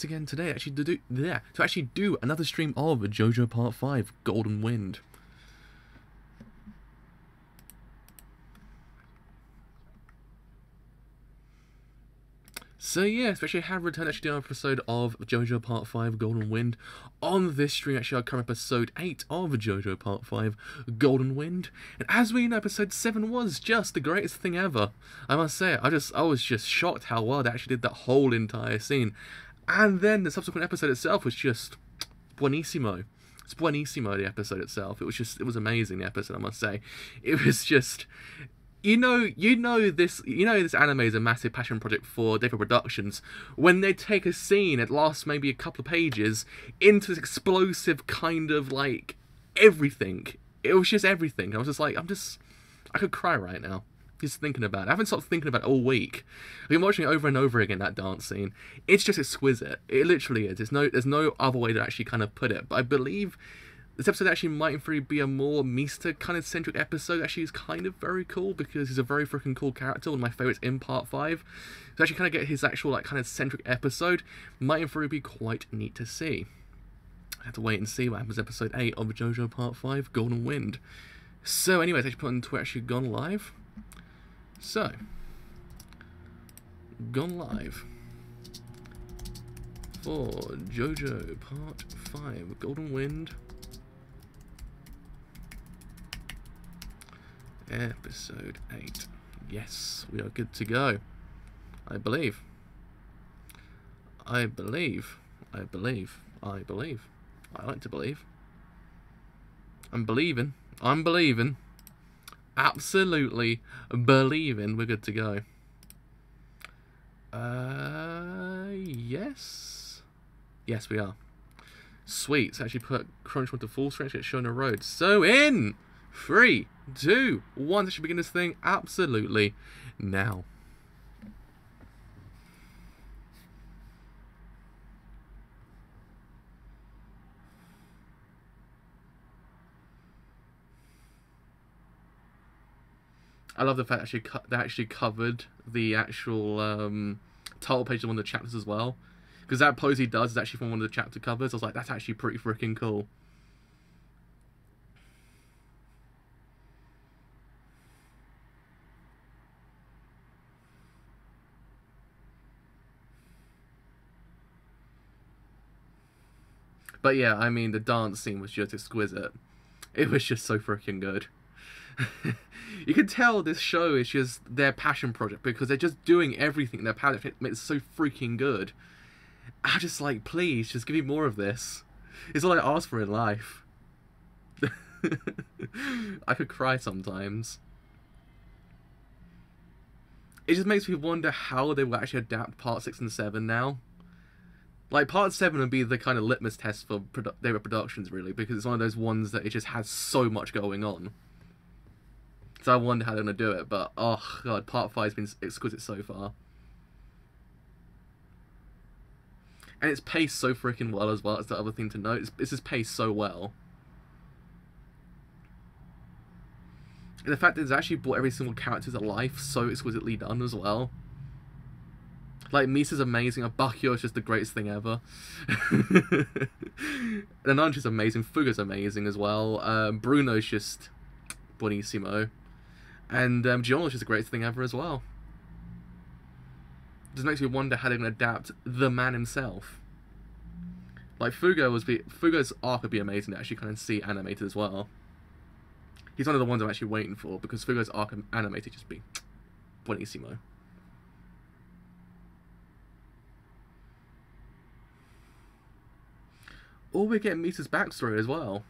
again today actually to actually do another stream of JoJo Part 5 Golden Wind. So yeah, especially have returned actually to an episode of JoJo Part 5 Golden Wind. On this stream actually I'll cover episode 8 of JoJo Part 5 Golden Wind. And as we know, episode 7 was just the greatest thing ever. I must say, I was just shocked how well they actually did that whole entire scene. And then the subsequent episode itself was just buonissimo. It's buonissimo, the episode itself. It was amazing, the episode, I must say. It was just, you know this anime is a massive passion project for Devo Productions. When they take a scene, it lasts maybe a couple of pages, into this explosive kind of like everything. It was just everything. I was just like, I could cry right now. Just thinking about it. I haven't stopped thinking about it all week. I've been watching it over and over again, that dance scene. It's just exquisite. It literally is. There's no other way to actually kind of put it. But I believe this episode actually might in theory be a more Mista kind of centric episode. Actually, is kind of very cool because he's a very freaking cool character. One of my favorites in Part 5. So actually kind of get his actual like kind of centric episode might in theory be quite neat to see. I have to wait and see what happens in episode 8 of JoJo Part 5 Golden Wind. So anyways, I actually put on Twitter actually gone live. So, gone live for JoJo Part 5 Golden Wind Episode 8. Yes, we are good to go. I believe. I believe. I believe. I believe. I like to believe. I'm believing. I'm believing. Absolutely believing we're good to go. Yes. Yes, we are. Sweet. So actually put Crunch to full screen, get shown a road. So in 3, 2, 1, let's begin this thing absolutely now. I love the fact that they actually covered the actual title page of one of the chapters as well. Because that pose he does is actually from one of the chapter covers. I was like, that's actually pretty freaking cool. But yeah, I mean, the dance scene was just exquisite. It was just so freaking good. You can tell this show is just their passion project because they're just doing everything in their power to make it so freaking good. I'm just like, please, just give me more of this. It's all I ask for in life. I could cry sometimes. It just makes me wonder how they will actually adapt Part 6 and 7 now. Like, Part 7 would be the kind of litmus test for Devo Productions, really, because it's one of those ones that it just has so much going on. So I wonder how they're going to do it, but oh god, Part 5 has been exquisite so far. And it's paced so freaking well as well, that's the other thing to note. It's just paced so well. And the fact that it's actually brought every single character to life so exquisitely done as well. Like, Misa's amazing, Abakio is just the greatest thing ever. Nananji's amazing, Fuga's amazing as well. Bruno's just buonissimo. And Giorno's just the greatest thing ever as well. It just makes me wonder how they're going to adapt the man himself. Like, Fuga's arc would be amazing to actually kind of see animated as well. He's one of the ones I'm actually waiting for, because Fuga's arc animated just be buonissimo. Or we're getting Misa's backstory as well.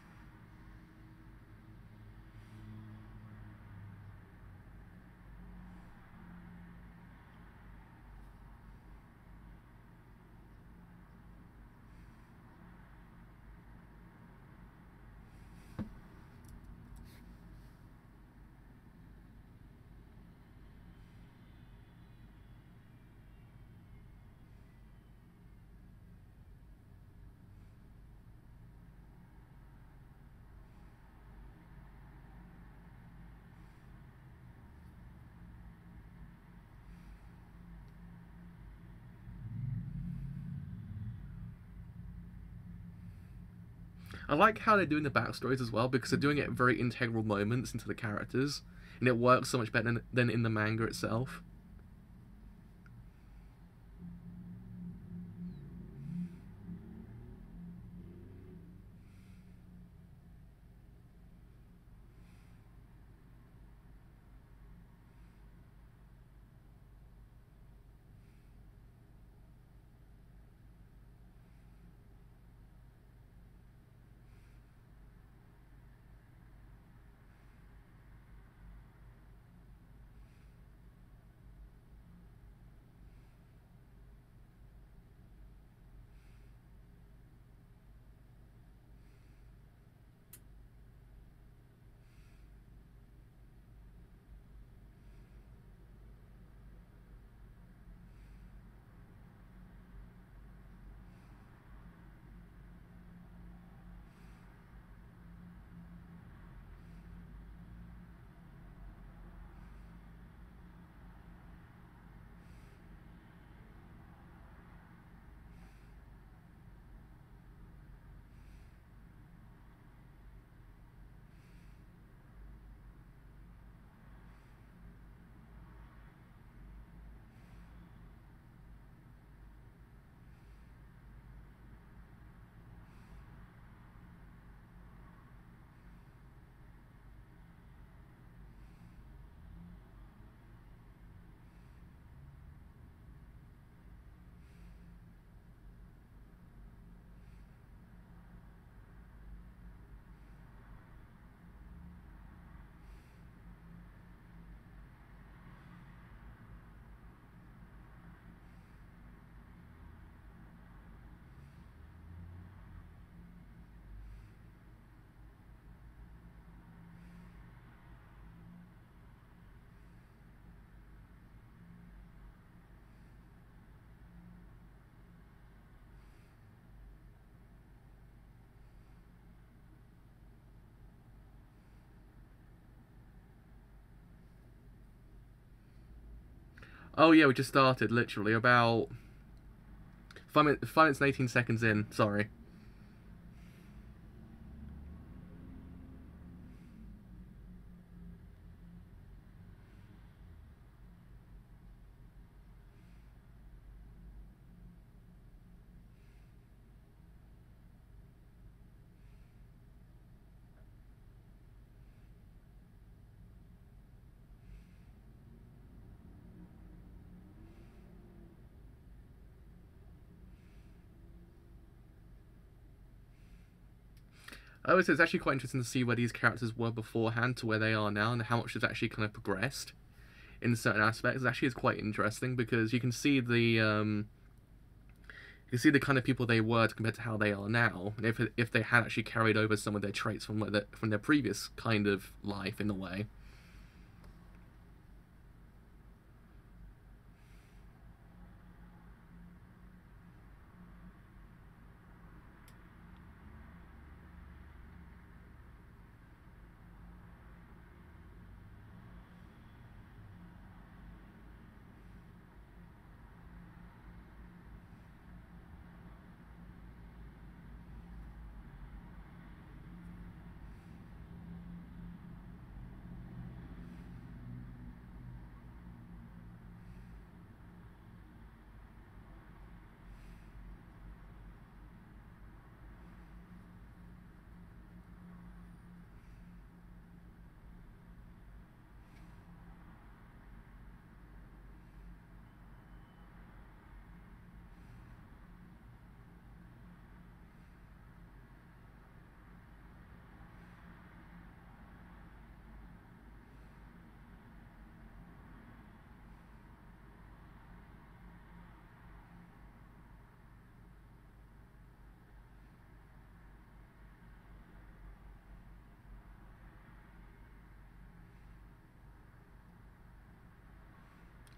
I like how they're doing the backstories as well, because they're doing it at very integral moments into the characters, and it works so much better than in the manga itself. Oh yeah, we just started, literally, about 5 minutes and 18 seconds in, sorry. Oh, so it's actually quite interesting to see where these characters were beforehand to where they are now, and how much has actually kind of progressed in certain aspects. It actually is quite interesting, because you can see the kind of people they were compared to how they are now, and if they had actually carried over some of their traits from from their previous kind of life in a way.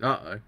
Uh-oh.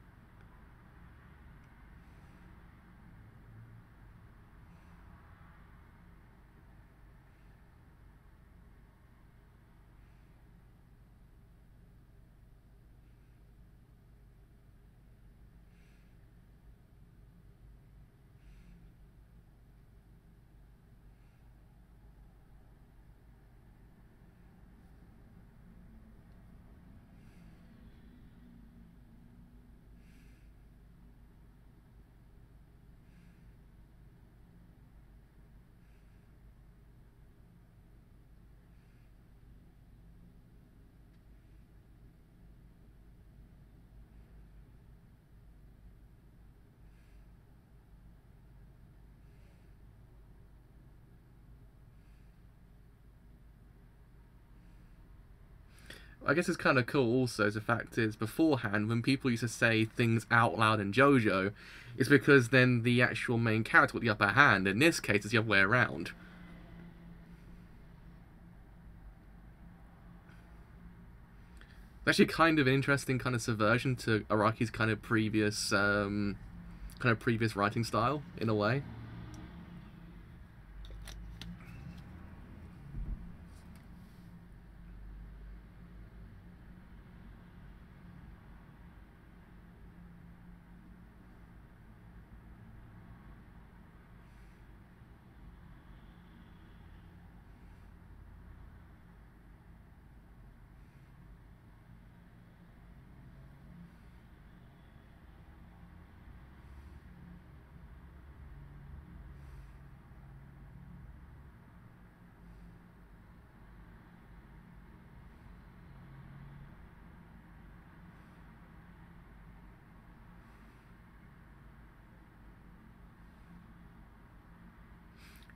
I guess it's kind of cool also, as the fact is, beforehand, when people used to say things out loud in JoJo, it's because then the actual main character got the upper hand. In this case, it's the other way around. It's actually kind of an interesting kind of subversion to Araki's kind of previous writing style, in a way.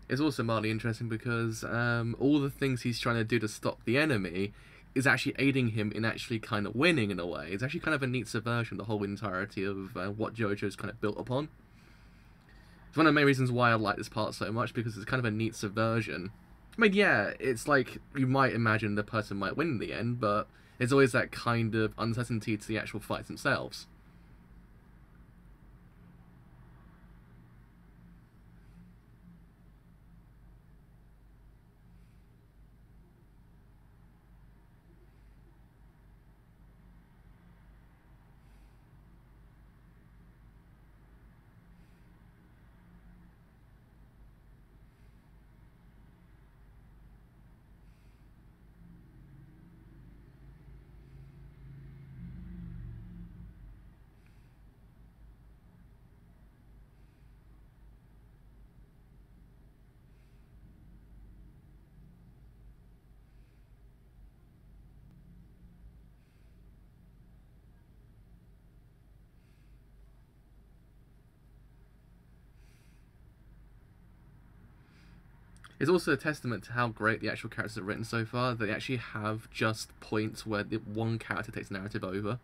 It's also mildly interesting because all the things he's trying to do to stop the enemy is actually aiding him in actually kind of winning in a way. It's actually kind of a neat subversion of the whole entirety of what JoJo's kind of built upon. It's one of the main reasons why I like this part so much, because it's kind of a neat subversion. I mean, yeah, it's like you might imagine the person might win in the end, but there's always that kind of uncertainty to the actual fights themselves. It's also a testament to how great the actual characters are written so far. They actually have just points where the one character takes narrative over.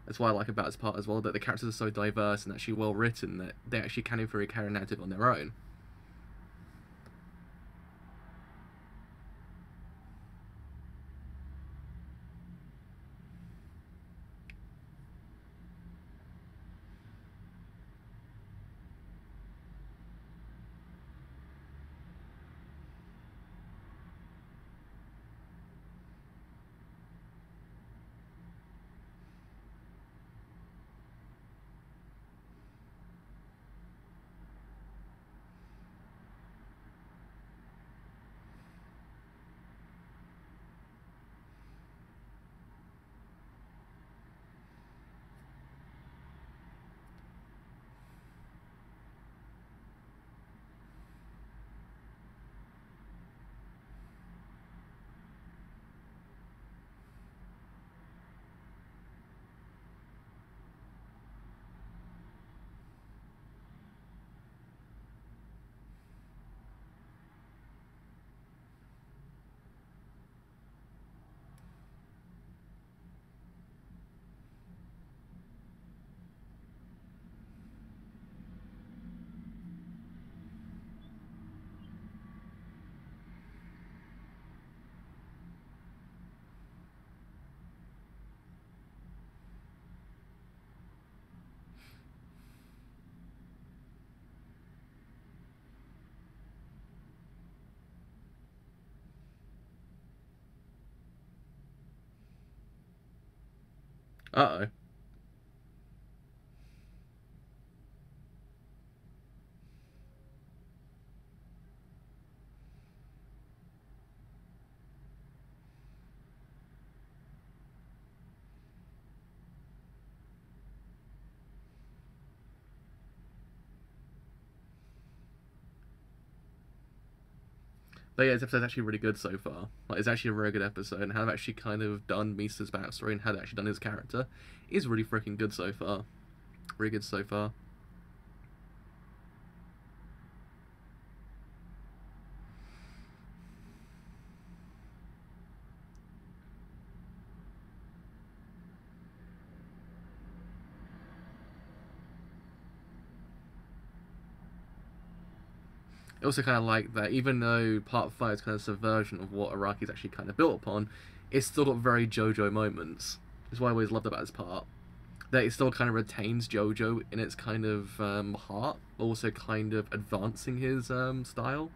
That's what I like about this part as well, that the characters are so diverse and actually well written that they actually can carry a narrative on their own. Uh-oh. But yeah, this episode's actually really good so far. Like, it's actually a very good episode, and how they've actually kind of done Mista's backstory and how they've actually done his character is really freaking good so far. Really good so far. I also kind of like that, even though Part 5 is kind of subversion of what Araki's actually kind of built upon, it's still got very JoJo moments. That's what I always loved about this part. That it still kind of retains JoJo in its kind of heart, also kind of advancing his style.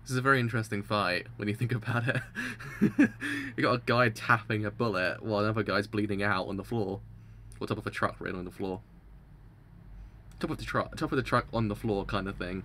This is a very interesting fight when you think about it. You got a guy tapping a bullet while another guy's bleeding out on the floor. Or top of a truck right on the floor. Top of the truck on the floor kind of thing.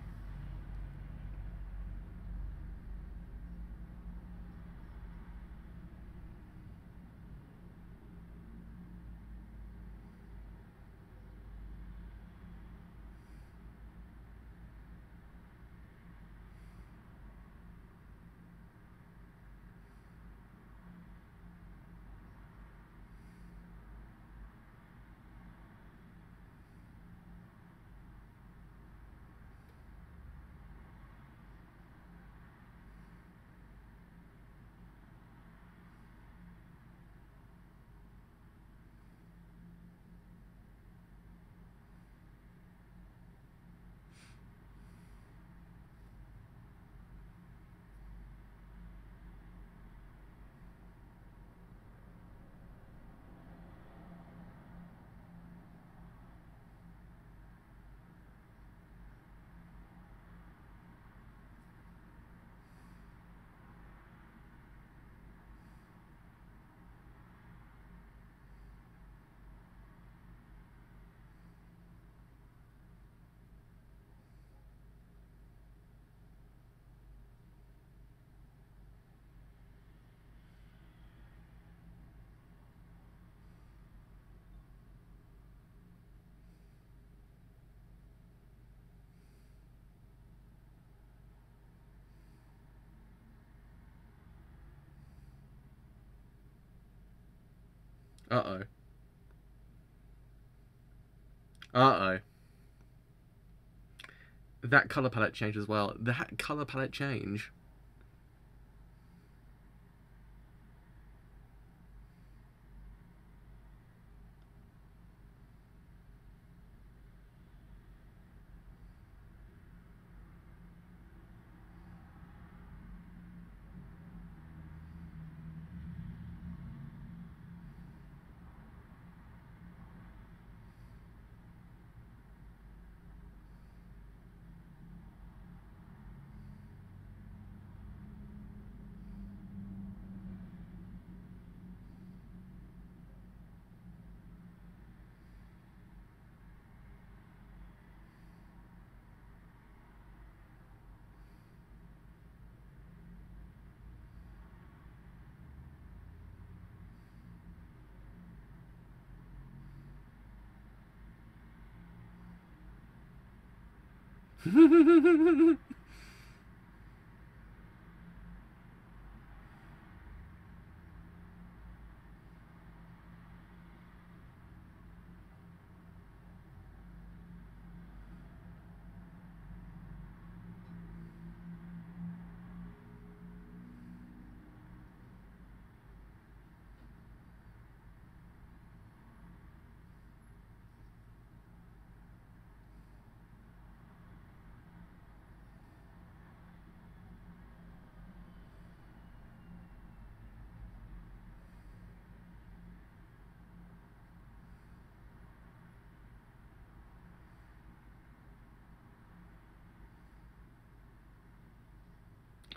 Uh-oh. Uh-oh. That colour palette change as well. That colour palette change.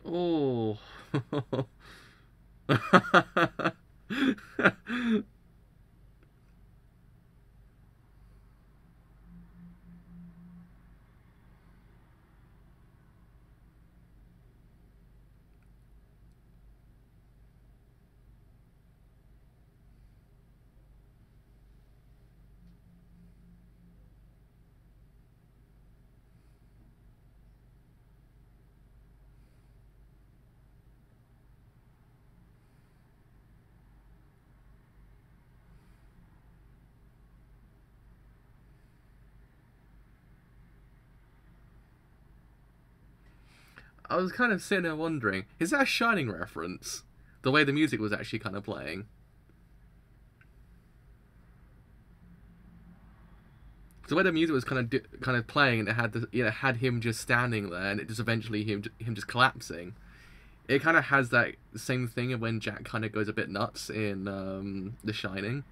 Oh. I was kind of sitting there wondering, is that a Shining reference? The way the music was actually kind of playing. The way the music was kind of playing, and it had had him just standing there, and it just eventually him just collapsing. It kind of has that same thing of when Jack kind of goes a bit nuts in The Shining.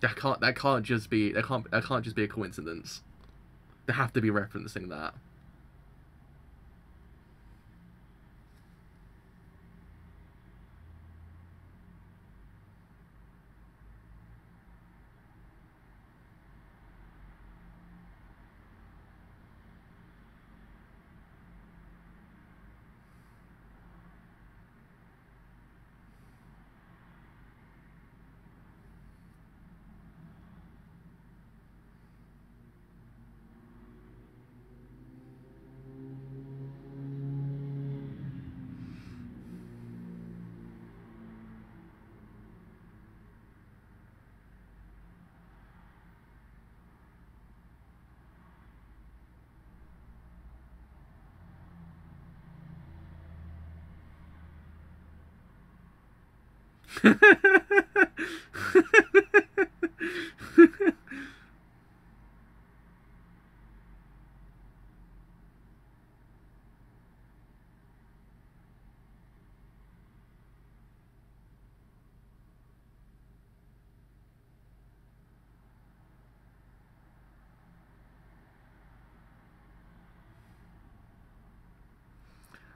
That can't just be a coincidence. They have to be referencing that.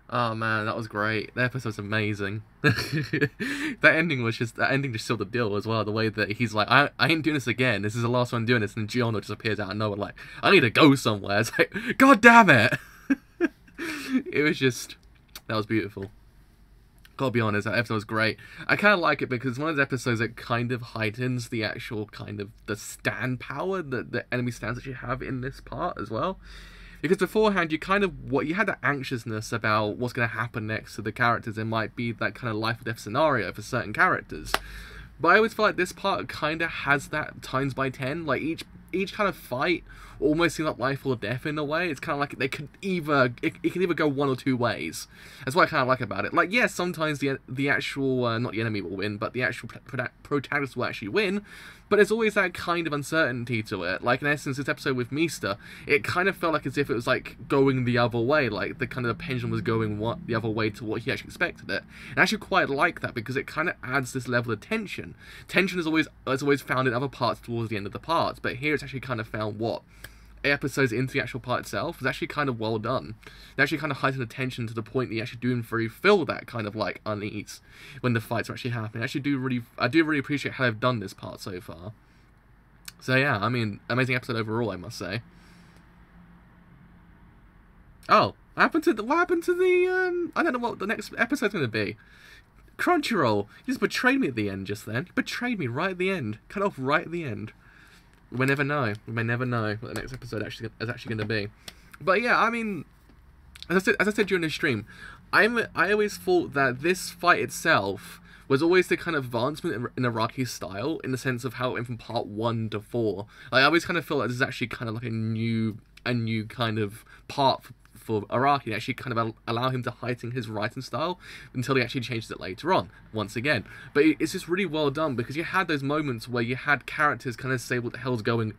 Oh man, that was great. That episode was amazing. That ending just sealed the deal as well. The way that he's like, I ain't doing this again. This is the last one doing this, and Giorno just appears out of nowhere like, I need to go somewhere. It's like, God damn it! It was just, that was beautiful. Gotta be honest, that episode was great. I kind of like it because it's one of those episodes that kind of heightens the actual kind of the stand power that the enemy stands that you have in this part as well. Because beforehand, you had that anxiousness about what's going to happen next to the characters. It might be that kind of life or death scenario for certain characters. But I always feel like this part kind of has that times by 10. Like, each kind of fight almost seems like life or death in a way. It's kind of like it can either go one or two ways. That's what I kind of like about it. Like, yes, sometimes the actual, not the enemy will win, but the actual protagonist will actually win. But there's always that kind of uncertainty to it. Like, in essence, this episode with Mista, it kind of felt like as if it was, like, going the other way. Like, the kind of the pendulum was going the other way to what he actually expected it. And I actually quite like that, because it kind of adds this level of tension. Tension is always found in other parts towards the end of the parts, but here it's actually kind of found, 8 episodes into the actual part itself, was actually kind of well done. They actually kind of heightened the tension to the point that you actually do feel that kind of like unease when the fights are actually happening. I do really appreciate how they've done this part so far. So yeah, I mean, amazing episode overall, I must say. Oh, what happened to the I don't know what the next episode's going to be. Crunchyroll, you just betrayed me at the end just then. You betrayed me right at the end. Cut off right at the end. We may never know. We may never know what the next episode is actually going to be. But yeah, I mean, as I said during the stream, I always thought that this fight itself was always the kind of advancement in Araki's style, in the sense of how it went from part 1 to 4. Like, I always kind of feel like this is actually kind of like a new kind of part for Araki, and actually kind of allow him to heighten his writing style until he actually changes it later on, once again. But it's just really well done, because you had those moments where you had characters kind of say what the hell's going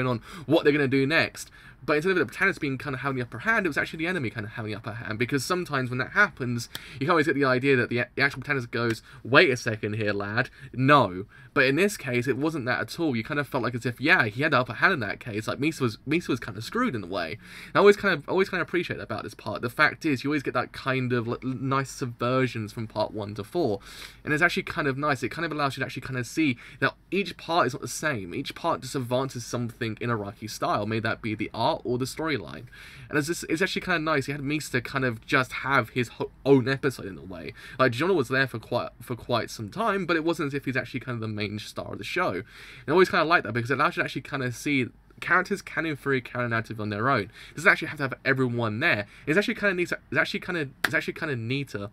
on, what they're going to do next. But instead of the protagonist being kind of having the upper hand, it was actually the enemy kind of having the upper hand. Because sometimes when that happens, you can always get the idea that the actual protagonist goes, wait a second here, lad, no. But in this case, it wasn't that at all. You kind of felt like as if, yeah, he had the upper hand in that case. Like, Mista was kind of screwed in a way. And I always kind of appreciate that about this part. The fact is, you always get that kind of nice subversions from part 1 to 4. And it's actually kind of nice. It kind of allows you to actually kind of see that each part is not the same. Each part just advances something in Araki's style. May that be the art or the storyline. And it's actually kind of nice. You had Mista kind of just have his own episode in a way. Like, Jonah was there for quite some time, but it wasn't as if he's actually kind of the main star of the show. And I always kind of like that, because it allows you to actually kind of see characters can in theory carry a narrative on their own. It doesn't actually have to have everyone there. It's actually kind of neat. It's actually kind of neater.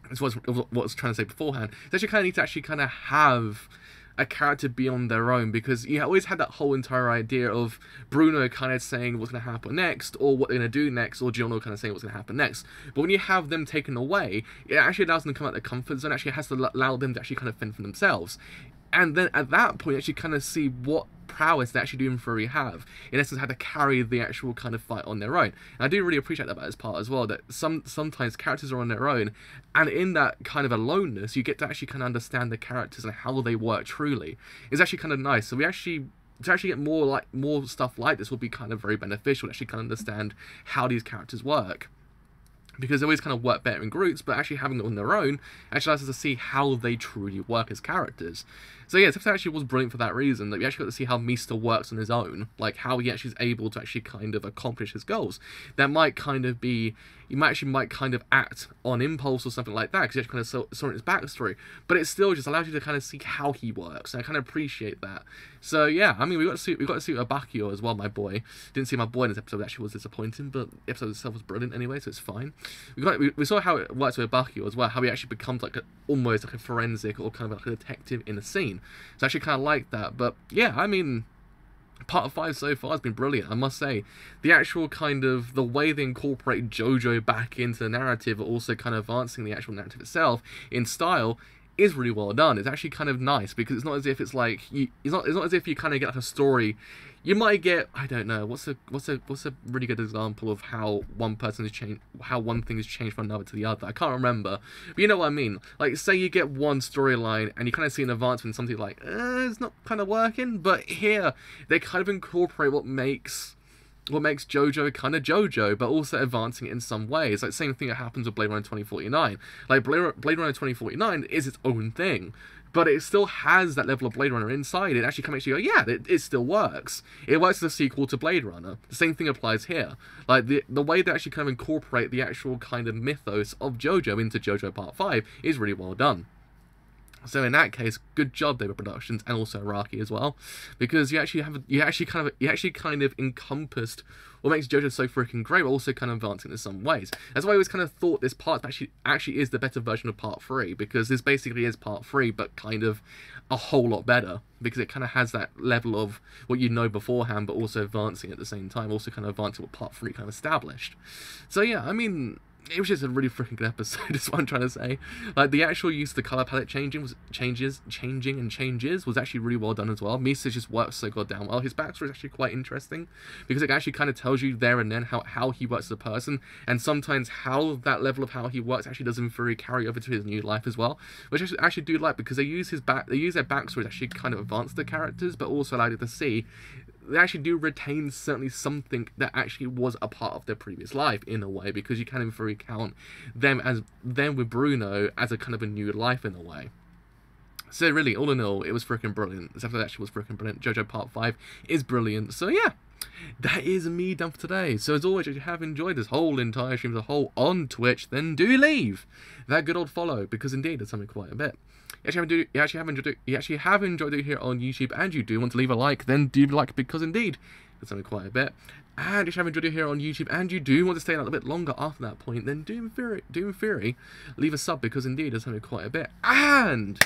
That's what I was trying to say beforehand. It's actually kind of neat to actually kind of have a character be on their own, because you always had that whole entire idea of Bruno kind of saying what's going to happen next, or what they're going to do next, or Giorno kind of saying what's going to happen next. But when you have them taken away, it actually allows them to come out of their comfort zone. It actually has to allow them to actually kind of fend for themselves. And then at that point, you actually kind of see what prowess they actually do in theory have. In essence, how to carry the actual kind of fight on their own. And I do really appreciate that about this part as well, that sometimes characters are on their own, and in that kind of aloneness, you get to actually kind of understand the characters and how they work truly. It's actually kind of nice. So to actually get more stuff like this will be kind of very beneficial to actually kind of understand how these characters work. Because they always kind of work better in groups, but actually having it on their own actually allows us to see how they truly work as characters. So yeah, this episode actually was brilliant for that reason, that we actually got to see how Mista works on his own, like how he actually is able to actually kind of accomplish his goals. That might kind of be, you might kind of act on impulse or something like that, because you actually kind of saw his backstory, but it still just allows you to kind of see how he works, and I kind of appreciate that. So yeah, I mean, we got to see Abakio as well, my boy. Didn't see my boy in this episode, actually was disappointing, but the episode itself was brilliant anyway, so it's fine. We saw how it works with Abakio as well, how he actually becomes like almost like a forensic or kind of like a detective in a scene. So I actually kind of like that. But yeah, I mean, part 5 so far has been brilliant, I must say. The actual kind of, the way they incorporate JoJo back into the narrative, but also kind of advancing the actual narrative itself in style, is really well done. It's actually kind of nice, because it's not as if it's like, it's not as if you kind of get like a story. You might get, I don't know, what's a really good example of how one person has changed, how one thing has changed from another to the other? I can't remember, but you know what I mean. Like, say you get one storyline and you kind of see an advancement, something like, it's not kind of working, but here they kind of incorporate what makes JoJo kind of JoJo, but also advancing it in some ways. Like, same thing that happens with Blade Runner 2049. Like, Blade Runner 2049 is its own thing, but it still has that level of Blade Runner inside. It actually makes you go, yeah, it still works. It works as a sequel to Blade Runner. The same thing applies here. Like, the way they actually kind of incorporate the actual kind of mythos of JoJo into JoJo Part 5 is really well done. So in that case, good job, David Productions, and also Araki as well, because you actually kind of encompassed what makes JoJo so freaking great, but also kind of advancing in some ways. That's why I always kind of thought this part actually is the better version of Part 3, because this basically is Part 3, but kind of a whole lot better, because it kind of has that level of what you know beforehand, but also advancing at the same time, also kind of advancing what Part 3 kind of established. So yeah, I mean, it was just a really freaking good episode, is what I'm trying to say. Like, the actual use of the colour palette changing was actually really well done as well. Mista just works so goddamn well. His backstory is actually quite interesting, because it actually kind of tells you there and then how he works as a person, and sometimes how that level of how he works actually doesn't very carry over to his new life as well, which I actually do like, because they use their backstory to actually kind of advance the characters, but also allow you to see they actually do retain certainly something that actually was a part of their previous life in a way, because you can in theory count them with Bruno as a kind of a new life in a way. So really, all in all, it was freaking brilliant. This episode actually was freaking brilliant. JoJo Part 5 is brilliant. So yeah, that is me done for today. So as always, if you have enjoyed this whole entire stream as a whole on Twitch, then do leave that good old follow, because indeed it's something quite a bit. You actually have enjoyed it here on YouTube, and you do want to leave a like, then do like, because indeed it's something quite a bit. And if you have enjoyed it here on YouTube, and you do want to stay a little bit longer after that point, then do in theory leave a sub, because indeed it's something quite a bit. And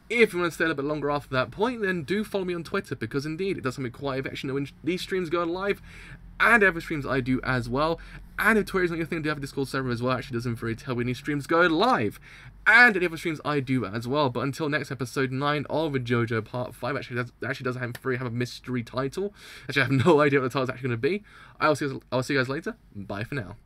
if you want to stay a little bit longer after that point, then do follow me on Twitter, because indeed it does something quite a bit. Actually, when these streams go live, and every streams I do as well. And if Twitter is not your thing, do have a Discord server as well. Actually, doesn't very tell when these streams go live. And any other streams I do as well. But until next episode 9 of JoJo Part 5, actually doesn't have a mystery title. Actually, I have no idea what the title is actually going to be. I'll see you guys later. Bye for now.